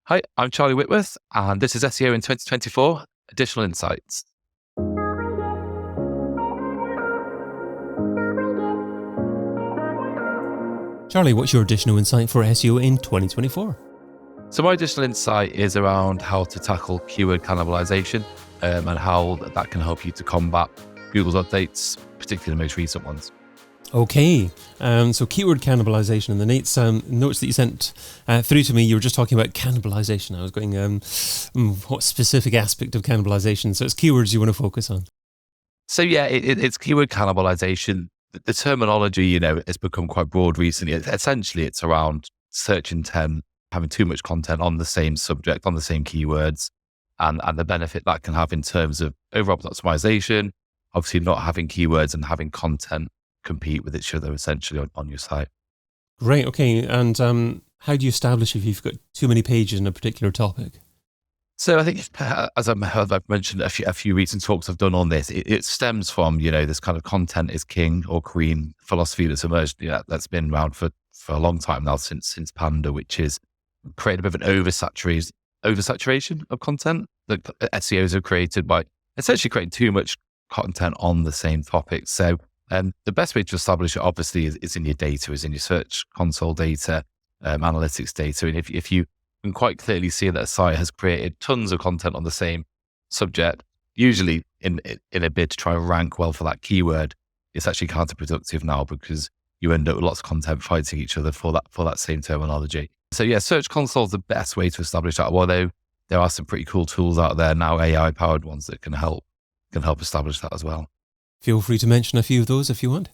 Hi, I'm Charlie Whitworth, and this is SEO in 2024, Additional Insights. Charlie, what's your additional insight for SEO in 2024? So my additional insight is around how to tackle keyword cannibalization and how that can help you to combat Google's updates, particularly the most recent ones. Okay, so keyword cannibalization in the notes that you sent through to me, you were just talking about cannibalization. I was going, what specific aspect of cannibalization? So it's keywords you want to focus on. So yeah, it's keyword cannibalization. The terminology, has become quite broad recently. Essentially, it's around search intent, having too much content on the same subject, on the same keywords, and the benefit that can have in terms of overall optimization, obviously not having keywords and having content compete with each other essentially on your site. Great, okay. And how do you establish if you've got too many pages in a particular topic? So I think, as I've mentioned a few recent talks I've done on this, it stems from, this kind of content is king or queen philosophy that's emerged, that's been around for a long time now, since Panda, which is creating a bit of an oversaturation of content that SEOs have created by essentially creating too much content on the same topic. So the best way to establish it, obviously, is in your data, is in your search console data, analytics data. And if you can quite clearly see that a site has created tons of content on the same subject, usually in a bid to try and rank well for that keyword, it's actually counterproductive now because you end up with lots of content fighting each other for that same terminology. So yeah, Search Console is the best way to establish that. Although there are some pretty cool tools out there now, AI powered ones that can help establish that as well. Feel free to mention a few of those if you want.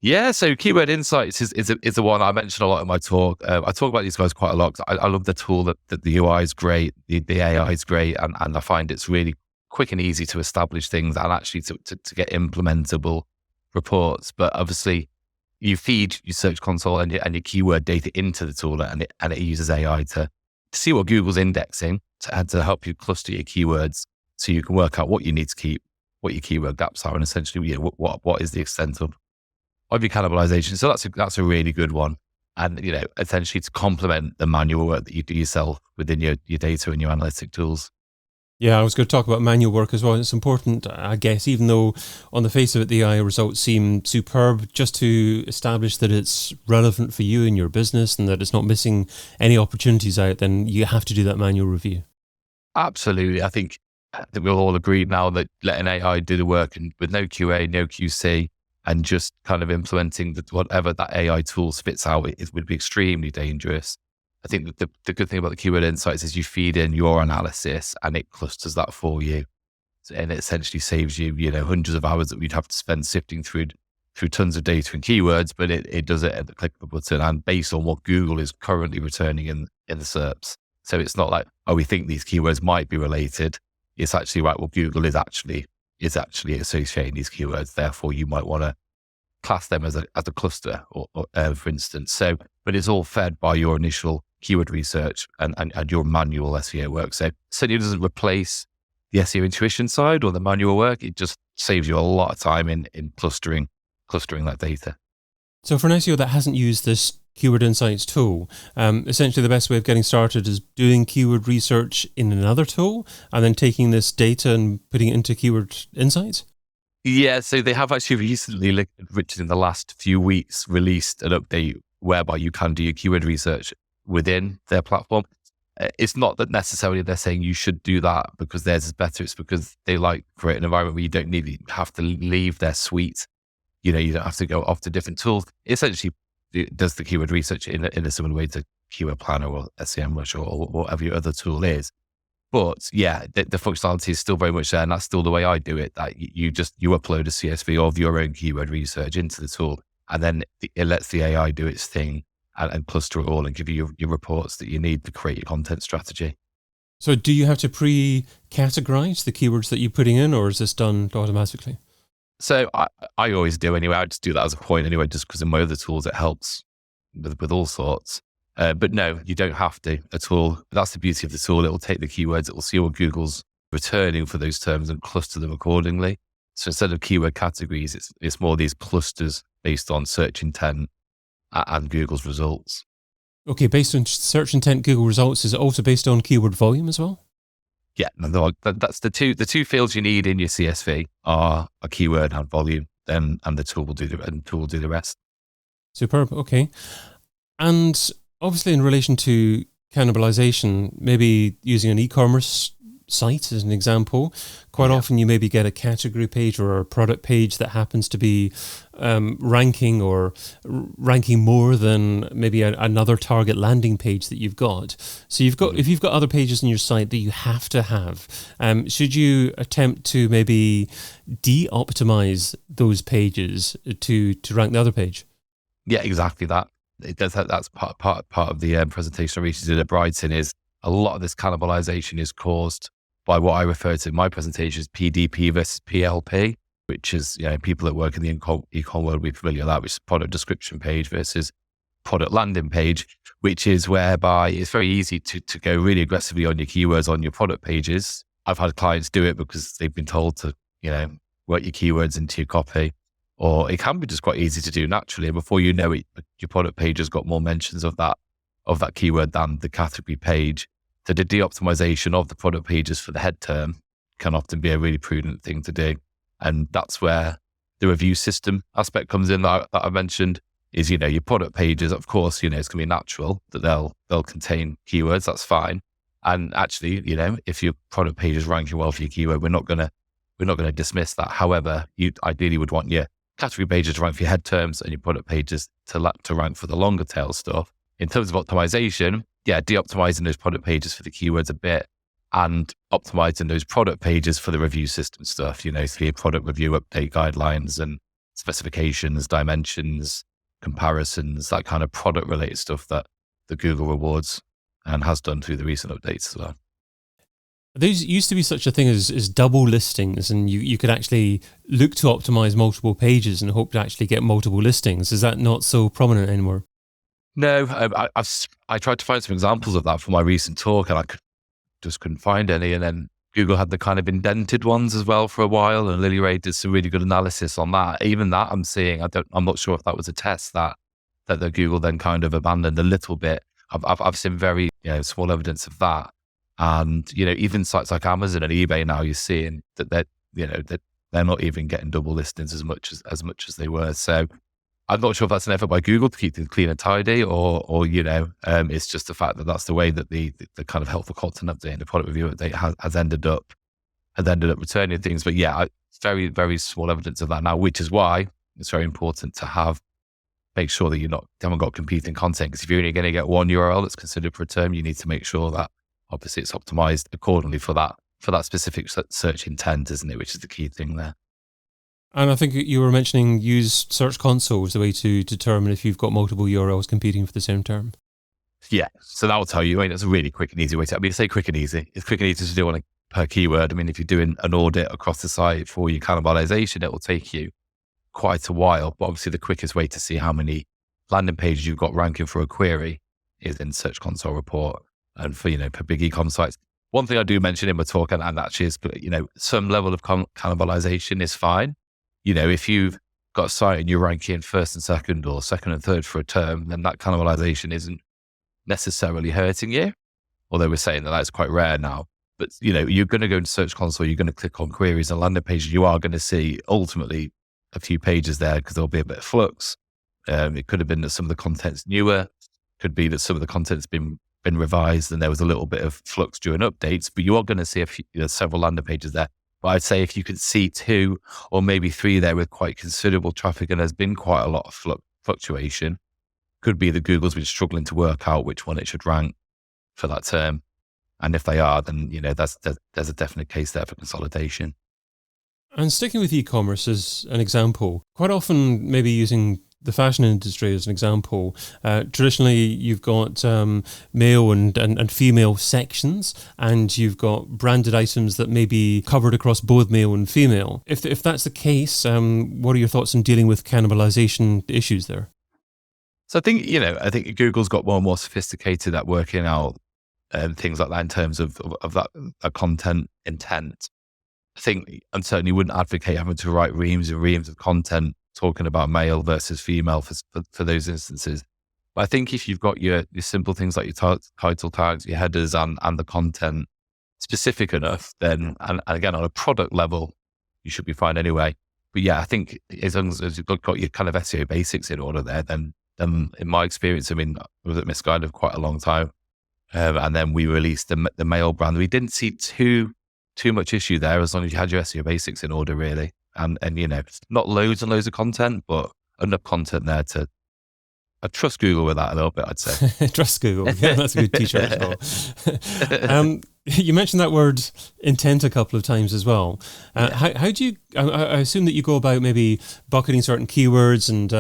Yeah, so Keyword Insights is the one I mentioned a lot in my talk. I talk about these guys quite a lot. I love the tool that the UI is great, the AI is great, and I find it's really quick and easy to establish things and actually to get implementable reports. But obviously, you feed your Search Console and your keyword data into the tool, and it uses AI to see what Google's indexing to help you cluster your keywords, so you can work out what you need to keep, what your keyword gaps are, and essentially what is the extent of your cannibalization. So that's a really good one. And, essentially to complement the manual work that you do yourself within your data and your analytic tools. Yeah, I was going to talk about manual work as well. It's important, I guess, even though on the face of it, the AI results seem superb, just to establish that it's relevant for you and your business and that it's not missing any opportunities out, then you have to do that manual review. Absolutely. I think that we'll all agree now that letting AI do the work and with no QA, no QC, and just kind of implementing whatever that AI tool spits out, it would be extremely dangerous. I think that the good thing about the Keyword Insights is you feed in your analysis and it clusters that for you. And it essentially saves you, hundreds of hours that we'd have to spend sifting through tons of data and keywords, but it does it at the click of a button and based on what Google is currently returning in the SERPs. So it's not like, we think these keywords might be related. It's actually right, well, Google is actually associating these keywords. Therefore, you might want to class them as a cluster, or for instance. So, but it's all fed by your initial keyword research and your manual SEO work. So certainly it doesn't replace the SEO intuition side or the manual work. It just saves you a lot of time in clustering that data. So for an SEO that hasn't used this Keyword Insights tool, essentially the best way of getting started is doing keyword research in another tool and then taking this data and putting it into Keyword Insights? Yeah, so they have actually recently, in the last few weeks, released an update whereby you can do your keyword research within their platform. It's not that necessarily they're saying you should do that because theirs is better. It's because they like create an environment where you don't have to leave their suite. You don't have to go off to different tools. It essentially does the keyword research in a similar way to Keyword Planner or SEMrush or whatever your other tool is. But yeah, the functionality is still very much there, and that's still the way I do it. That you upload a CSV of your own keyword research into the tool, and then it lets the AI do its thing and cluster it all and give you your reports that you need to create your content strategy. So do you have to pre-categorize the keywords that you're putting in, or is this done automatically? So I always do anyway. I just do that as a point anyway, just because in my other tools it helps with all sorts. But no, you don't have to at all. That's the beauty of the tool. It will take the keywords, it will see what Google's returning for those terms and cluster them accordingly. So instead of keyword categories, it's more these clusters based on search intent and Google's results. Okay, based on search intent Google results, is it also based on keyword volume as well? Yeah, no, that's the two fields you need in your CSV are a keyword and volume, and the tool will do the rest. Superb. Okay. And obviously in relation to cannibalization, maybe using an e-commerce site as an example, quite often you maybe get a category page or a product page that happens to be ranking more than maybe another target landing page that you've got. So if you've got other pages on your site that you have to have, should you attempt to maybe de-optimize those pages to rank the other page? Yeah, exactly that. It does. That's part of the presentation I recently did at Brighton. Is a lot of this cannibalization is caused by what I refer to in my presentation as PDP versus PLP, which is, people that work in the e-com world will be familiar with that, which is product description page versus product landing page, which is whereby it's very easy to go really aggressively on your keywords on your product pages. I've had clients do it because they've been told to, work your keywords into your copy, or it can be just quite easy to do naturally. And before you know it, your product page has got more mentions of that keyword than the category page. So the de-optimization of the product pages for the head term can often be a really prudent thing to do. And that's where the review system aspect comes in that I mentioned is, your product pages, of course, it's going to be natural that they'll contain keywords. That's fine. And actually, if your product page is ranking well for your keyword, we're not going to dismiss that. However, you ideally would want your category pages to rank for your head terms and your product pages to rank for the longer tail stuff. In terms of optimization, de-optimizing those product pages for the keywords a bit and optimizing those product pages for the review system stuff, so your product review update guidelines and specifications, dimensions, comparisons, that kind of product related stuff that the Google rewards and has done through the recent updates as well. There used to be such a thing as double listings, and you could actually look to optimize multiple pages and hope to actually get multiple listings. Is that not so prominent anymore? No, I tried to find some examples of that for my recent talk, and I just couldn't find any. And then Google had the kind of indented ones as well for a while, and Lily Ray did some really good analysis on that. Even that I'm seeing, I'm not sure if that was a test that the Google then kind of abandoned a little bit. I've seen very small evidence of that. And, even sites like Amazon and eBay now, you're seeing that they're not even getting double listings as much as they were. So I'm not sure if that's an effort by Google to keep things clean and tidy, or it's just the fact that that's the way that the kind of helpful content update and the product review update has ended up returning things. But very, very small evidence of that now, which is why it's very important to make sure that you haven't got competing content. Because if you're only going to get one URL that's considered for a term, you need to make sure that obviously it's optimized accordingly for that specific search intent, isn't it? Which is the key thing there. And I think you were mentioning use Search Console as a way to determine if you've got multiple URLs competing for the same term. Yeah, so that will tell you. It's a really quick and easy way to. Say quick and easy. It's quick and easy to do on per keyword. If you're doing an audit across the site for your cannibalization, it will take you quite a while. But obviously, the quickest way to see how many landing pages you've got ranking for a query is in Search Console report. And for for big e-com sites, one thing I do mention in my talk, and actually is, some level of cannibalization is fine. If you've got a site and you're ranking first and second or second and third for a term, then that cannibalization isn't necessarily hurting you. Although we're saying that that's quite rare now. But, you're going to go into Search Console, you're going to click on queries and landing pages. You are going to see ultimately a few pages there because there'll be a bit of flux. It could have been that some of the content's newer, could be that some of the content's been revised and there was a little bit of flux during updates, but you are going to see several landing pages there. But I'd say if you could see 2 or maybe 3 there with quite considerable traffic and there's been quite a lot of fluctuation, could be that Google's been struggling to work out which one it should rank for that term. And if they are, then, there's a definite case there for consolidation. And sticking with e-commerce as an example, quite often maybe using the fashion industry as an example, traditionally you've got male and female sections, and you've got branded items that may be covered across both male and female. If that's the case, what are your thoughts on dealing with cannibalization issues there? So I think Google's got more and more sophisticated at working out things like that in terms of that content intent. I think I certainly wouldn't advocate having to write reams and reams of content talking about male versus female for those instances. But I think if you've got your simple things like your title tags, your headers, and the content specific enough, then, and again, on a product level, you should be fine anyway. But yeah, I think as long as you've got your kind of SEO basics in order there, then in my experience, I mean, I was at Misguided for quite a long time. And then we released the mail brand. We didn't see too much issue there as long as you had your SEO basics in order, really. And not loads and loads of content, but enough content there to, I trust Google with that a little bit, I'd say. Trust Google. Yeah, that's a good t-shirt as well. You mentioned that word intent a couple of times as well. How do you, I assume that you go about maybe bucketing certain keywords and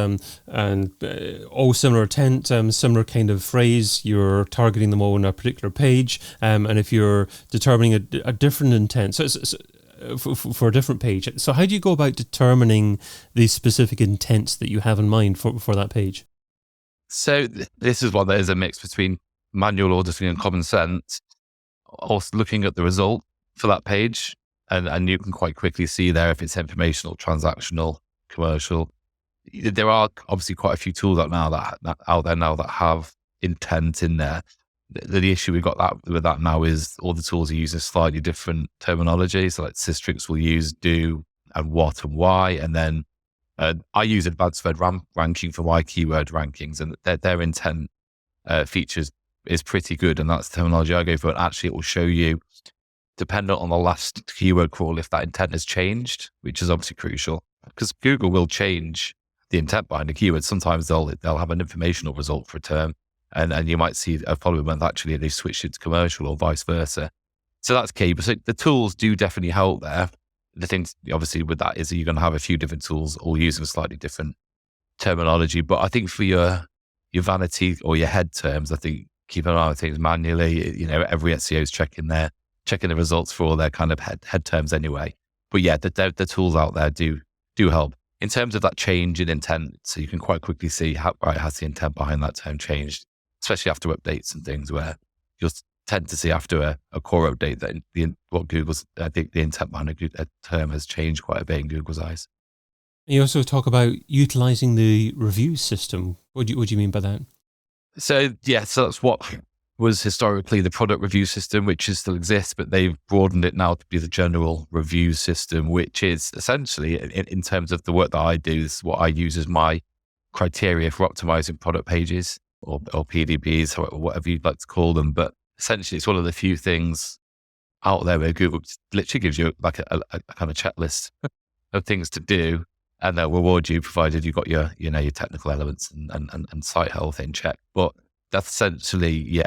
all similar intent, similar kind of phrase, you're targeting them all on a particular page. And if you're determining a different intent, so for a different page. So how do you go about determining the specific intents that you have in mind for that page? So this is one that is a mix between manual auditing and common sense. Also looking at the result for that page, and you can quite quickly see there if it's informational, transactional, commercial. There are obviously quite a few tools out there now that have intent in there. The issue we've got with that now is all the tools are using slightly different terminology. So like Systrix will use do and what and why, and then I use advanced word ranking for my keyword rankings, and their intent features is pretty good, and that's the terminology I go for. And actually, it will show you, dependent on the last keyword crawl, if that intent has changed, which is obviously crucial because Google will change the intent behind a keyword. Sometimes they'll have an informational result for a term, and you might see a following month actually they switched it to commercial or vice versa. So that's key. But so the tools do definitely help there. The thing, obviously, with that is that you're going to have a few different tools all using slightly different terminology. But I think for your vanity or your head terms, I think keep an eye on things manually. Every SEO is checking the results for all their kind of head terms anyway. But yeah, the tools out there do help in terms of that change in intent. So you can quite quickly see how has the intent behind that term changed, especially after updates and things where you'll tend to see after a core update that the intent behind a term has changed quite a bit in Google's eyes. You also talk about utilising the review system. What do you mean by that? So that's what was historically the product review system, which still exists, but they've broadened it now to be the general review system, which is essentially, in terms of the work that I do, this is what I use as my criteria for optimizing product pages or PDPs, or whatever you'd like to call them. But essentially, it's one of the few things out there where Google literally gives you like a kind of checklist of things to do, and they'll reward you provided you've got your technical elements and site health in check. But that's essentially,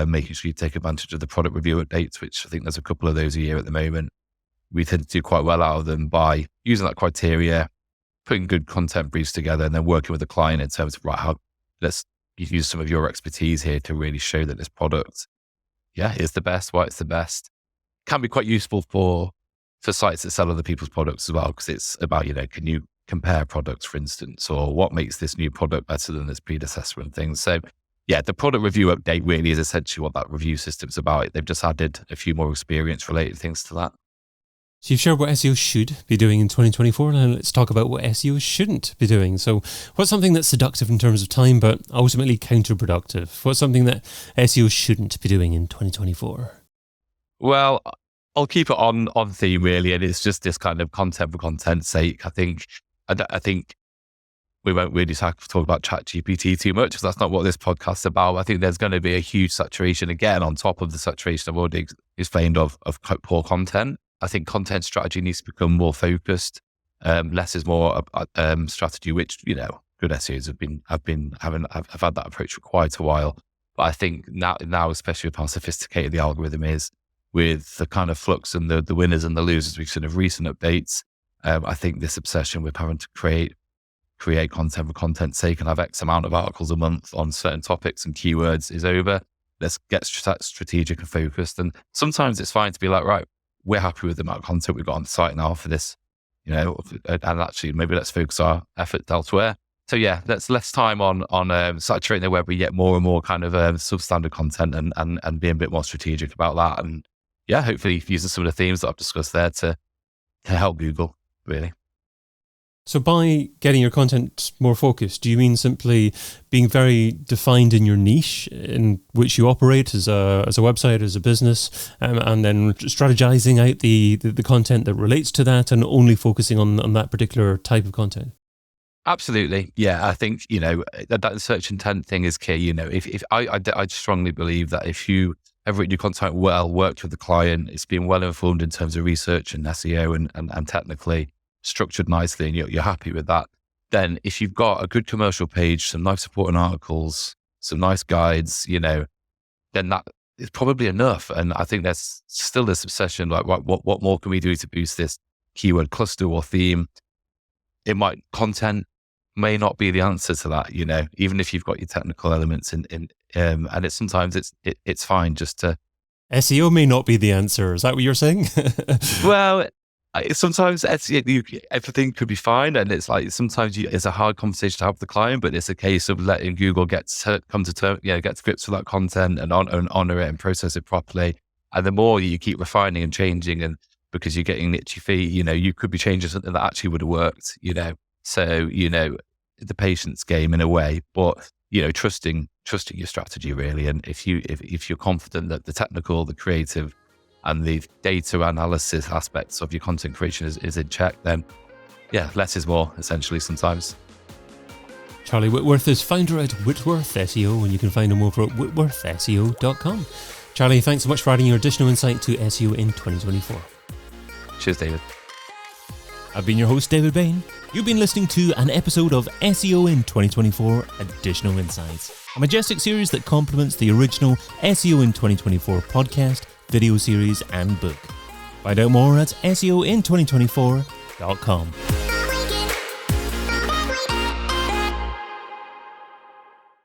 making sure you take advantage of the product review updates, which I think there's a couple of those a year at the moment. We tend to do quite well out of them by using that criteria, putting good content briefs together, and then working with the client in terms of, let's use some of your expertise here to really show that this product, is the best, why it's the best. Can be quite useful for sites that sell other people's products as well, because it's about, can you compare products, for instance, or what makes this new product better than its predecessor and things. So the product review update really is essentially what that review system's about. They've just added a few more experience related things to that. So you've shared what SEO should be doing in 2024. Now let's talk about what SEO shouldn't be doing. So what's something that's seductive in terms of time, but ultimately counterproductive? What's something that SEO shouldn't be doing in 2024? Well, I'll keep it on theme really, and it's just this kind of content for content's sake. I think we won't really talk about ChatGPT too much because that's not what this podcast's about. I think there's going to be a huge saturation again on top of the saturation I've already explained of poor content. I think content strategy needs to become more focused. Less is more strategy, which good SEOs have had that approach for quite a while. But I think now, especially with how sophisticated the algorithm is, with the kind of flux and the winners and the losers we've seen of recent updates, I think this obsession with having to create content for content's sake and have X amount of articles a month on certain topics and keywords is over. Let's get strategic and focused. And sometimes it's fine to be like, right, we're happy with the amount of content we've got on the site now for this, and actually maybe let's focus our efforts elsewhere. So let's less time on saturating the web. We get more and more kind of substandard content and being a bit more strategic about that. And hopefully using some of the themes that I've discussed there to help Google really. So by getting your content more focused, do you mean simply being very defined in your niche in which you operate as a website, as a business, and then strategizing out the content that relates to that and only focusing on that particular type of content? Absolutely. Yeah. I think, that search intent thing is key. If I strongly believe that if you have written your content well, worked with the client, it's been well informed in terms of research and SEO and technically structured nicely, and you're happy with that, then if you've got a good commercial page, some nice supporting articles, some nice guides, then that is probably enough. And I think there's still this obsession, like what more can we do to boost this keyword cluster or theme? Content may not be the answer to that, even if you've got your technical elements in and sometimes it's fine just to. SEO may not be the answer. Is that what you're saying? Well, sometimes everything could be fine, and it's like sometimes it's a hard conversation to have with the client, but it's a case of letting Google get to grips with that content and honor it and process it properly. And the more you keep refining and changing, and because you're getting itchy feet, you could be changing something that actually would have worked. So the patience game in a way, but trusting your strategy really. And if you're confident that the technical, the creative, and the data analysis aspects of your content creation is in check, then less is more, essentially, sometimes. Charlie Whitworth is founder at Whitworth SEO, and you can find him over at whitworthseo.com. Charlie, thanks so much for adding your additional insight to SEO in 2024. Cheers, David. I've been your host, David Bain. You've been listening to an episode of SEO in 2024 Additional Insights, a Majestic series that complements the original SEO in 2024 podcast, video series and book. Find out more at SEOin2024.com.